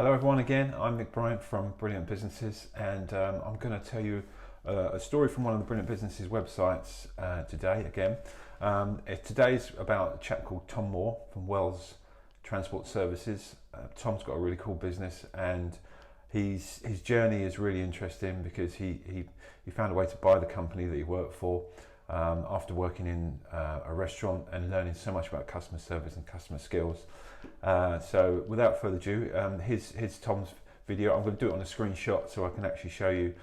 Hello everyone again, I'm Nick Bryant from Brilliant Businesses, and I'm going to tell you a story from one of the Brilliant Businesses websites today again. Today's about a chap called Tom Moore from Wells Transport Services. Tom's got a really cool business, and his journey is really interesting because he found a way to buy the company that he worked for after working in a restaurant and learning so much about customer service and customer skills. So without further ado, here's Tom's video. I'm going to do it on a screenshot so I can actually show you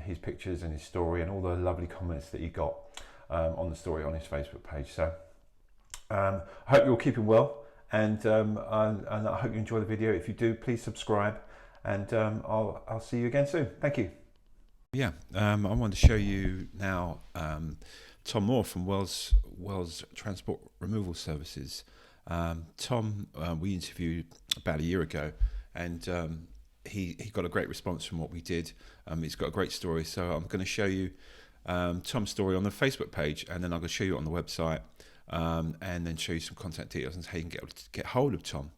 his pictures and his story and all the lovely comments that he got on the story on his Facebook page. So I hope you're all keeping well, and I hope you enjoy the video. If you do, please subscribe, and I'll see you again soon. Thank you. Yeah, I want to show you now Tom Moore from Wells Transport Removal Services. Tom, we interviewed about a year ago, and he got a great response from what we did. He's got a great story, so I'm going to show you Tom's story on the Facebook page, and then I'm going to show you on the website, and then show you some contact details and how you can get hold of Tom.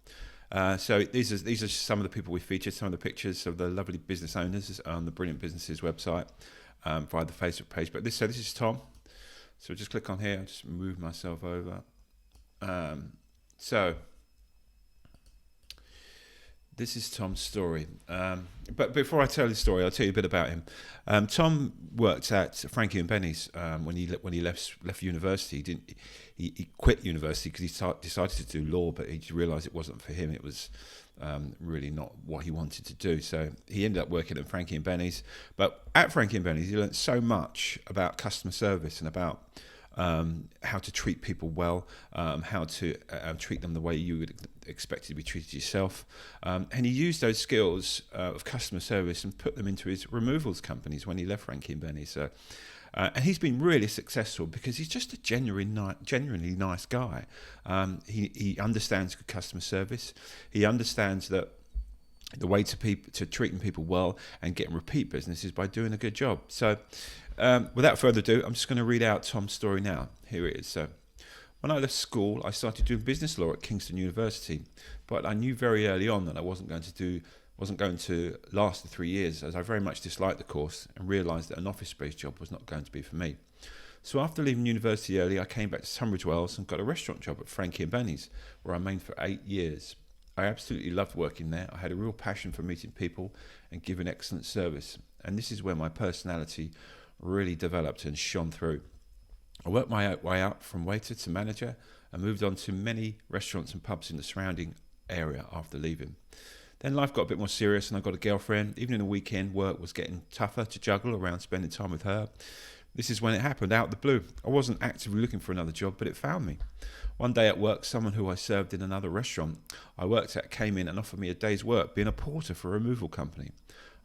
So these are some of the people we featured, some of the pictures of the lovely business owners on the Brilliant Businesses website via the Facebook page. But this is Tom. So just click on here. I'll just move myself over. So this is Tom's story. But before I tell the story, I'll tell you a bit about him. Tom worked at Frankie and Benny's when he left university. He quit university because he decided to do law, but he realised it wasn't for him. It was really not what he wanted to do. So he ended up working at Frankie and Benny's. But at Frankie and Benny's, he learned so much about customer service and about how to treat people well, how to treat them the way you would expect to be treated yourself. And he used those skills of customer service and put them into his removals companies when he left Frankie and Benny. So, and he's been really successful because he's just a genuinely nice guy. He understands good customer service. He understands that the way to treating people well and getting repeat business is by doing a good job. So without further ado, I'm just going to read out Tom's story now. Here it is. So when I left school, I started doing business law at Kingston University, but I knew very early on that I wasn't going to last the 3 years, as I very much disliked the course and realised that an office-based job was not going to be for me. So after leaving university early, I came back to Tunbridge Wells and got a restaurant job at Frankie and Benny's, where I remained for 8 years. I absolutely loved working there. I had a real passion for meeting people and giving excellent service, and this is where my personality really developed and shone through. I worked my way up from waiter to manager and moved on to many restaurants and pubs in the surrounding area after leaving. Then life got a bit more serious and I got a girlfriend. Even in the weekend, work was getting tougher to juggle around spending time with her. This is when it happened, out of the blue. I wasn't actively looking for another job, but it found me. One day at work, someone who I served in another restaurant I worked at came in and offered me a day's work being a porter for a removal company.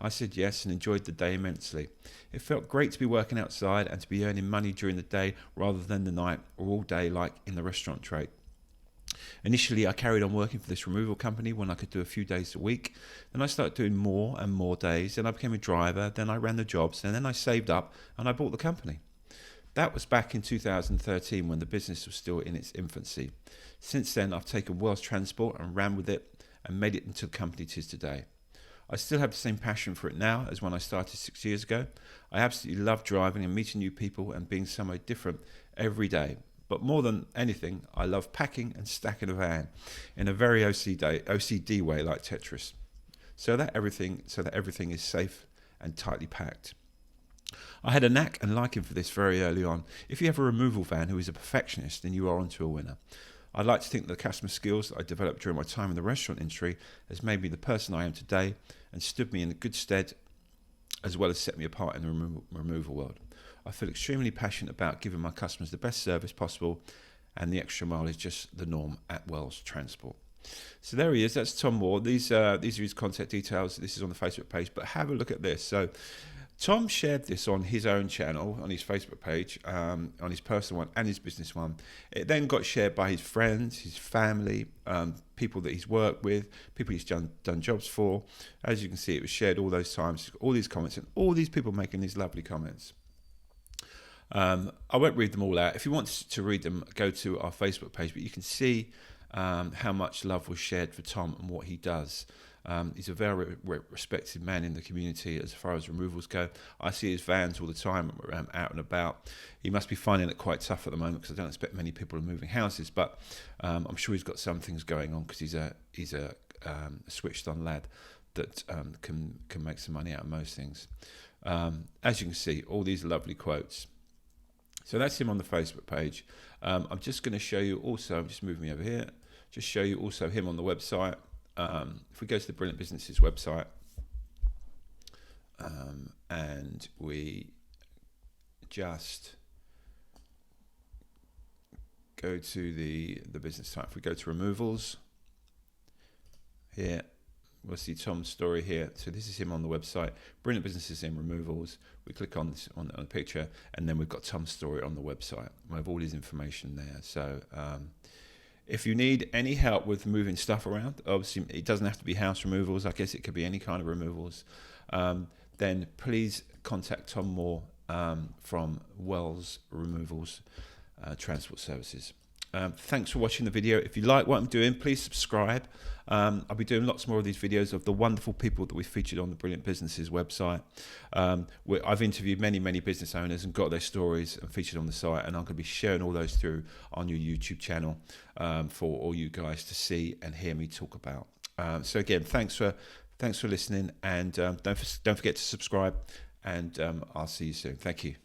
I said yes and enjoyed the day immensely. It felt great to be working outside and to be earning money during the day rather than the night or all day like in the restaurant trade. Initially, I carried on working for this removal company when I could do a few days a week. Then I started doing more and more days. Then I became a driver. Then I ran the jobs. And then I saved up and I bought the company. That was back in 2013 when the business was still in its infancy. Since then, I've taken Wells Transport and ran with it and made it into the company it is today. I still have the same passion for it now as when I started 6 years ago. I absolutely love driving and meeting new people and being somewhere different every day. But more than anything, I love packing and stacking a van in a very OCD way like Tetris, so that everything is safe and tightly packed. I had a knack and liking for this very early on. If you have a removal van who is a perfectionist, then you are onto a winner. I'd like to think that the customer skills that I developed during my time in the restaurant industry has made me the person I am today and stood me in good stead, as well as set me apart in the removal world. I feel extremely passionate about giving my customers the best service possible, and the extra mile is just the norm at Wells Transport. So there he is. That's Tom Moore. These are his contact details. This is on the Facebook page, but have a look at this. So Tom shared this on his own channel, on his Facebook page, on his personal one and his business one. It then got shared by his friends, his family, people that he's worked with, people he's done jobs for. As you can see, it was shared all those times, all these comments, and all these people making these lovely comments. I won't read them all out. If you want to read them, go to our Facebook page, but you can see how much love was shared for Tom and what he does. He's a very respected man in the community as far as removals go. I see his vans all the time out and about. He must be finding it quite tough at the moment because I don't expect many people are moving houses, but I'm sure he's got some things going on because he's a switched on lad that can make some money out of most things. As you can see, all these lovely quotes. So that's him on the Facebook page. I'm just going to show you also, I'm just moving over here, just show you also him on the website. If we go to the Brilliant Businesses website, and we just go to the business type, if we go to removals, here, we'll see Tom's story here. So this is him on the website, Brilliant Businesses in Removals. We click on this on the picture, and then we've got Tom's story on the website. We have all his information there. So if you need any help with moving stuff around, obviously it doesn't have to be house removals. I guess it could be any kind of removals. Then please contact Tom Moore from Wells Removals Transport Services. Thanks for watching the video. If you like what I'm doing, please subscribe. I'll be doing lots more of these videos of the wonderful people that we featured on the Brilliant Businesses website. I've interviewed many business owners and got their stories and featured on the site, and I'm going to be sharing all those through on your YouTube channel for all you guys to see and hear me talk about. So again, thanks for listening, and don't forget to subscribe, and I'll see you soon. Thank you.